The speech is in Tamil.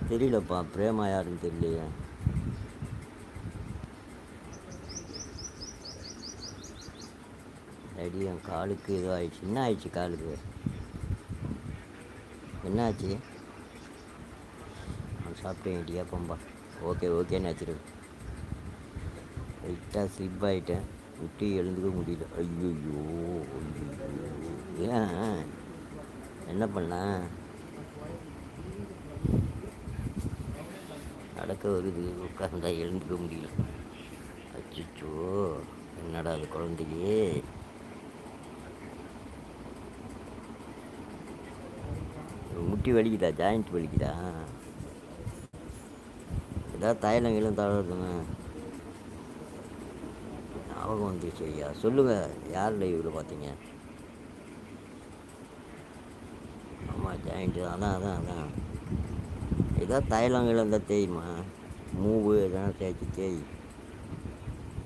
தெரியலப்பா, பிரேமா யாருன்னு தெரியலையே. அடி என் காலுக்கு ஏதோ ஆயிடுச்சு. என்ன ஆயிடுச்சு காலுக்கு? என்ன ஆச்சு? நான் சாப்பிட்டேன் இடியாப்பம்பா. ஓகேன்னு வச்சிருக்கேன். லைட்டாக ஸ்லிப் ஆகிட்டேன். விட்டு எழுந்துக்க முடியல. ஐயோ, ஏன் என்ன பண்ண? நடக்க வருது, உட்காந்தா எழுந்துக்க முடியல. அச்சோ, என்னடா அது குழந்தைக்கு? முட்டி வலிக்குதா? ஜாயிண்ட் வலிக்குதா? ஏதாவது தைலம் கீழம் தடவுதுங்க. ஞாபகம் வந்துச்சு ஐயா. சொல்லுங்கள், யார் லைவில் பார்த்தீங்க? ஆமாம், ஜாயிண்ட்டு. அதான் ஏதாவது தைலம் கீழம் தான் தேயுமா? மூவு எதனா தேய்ச்சி தேய்.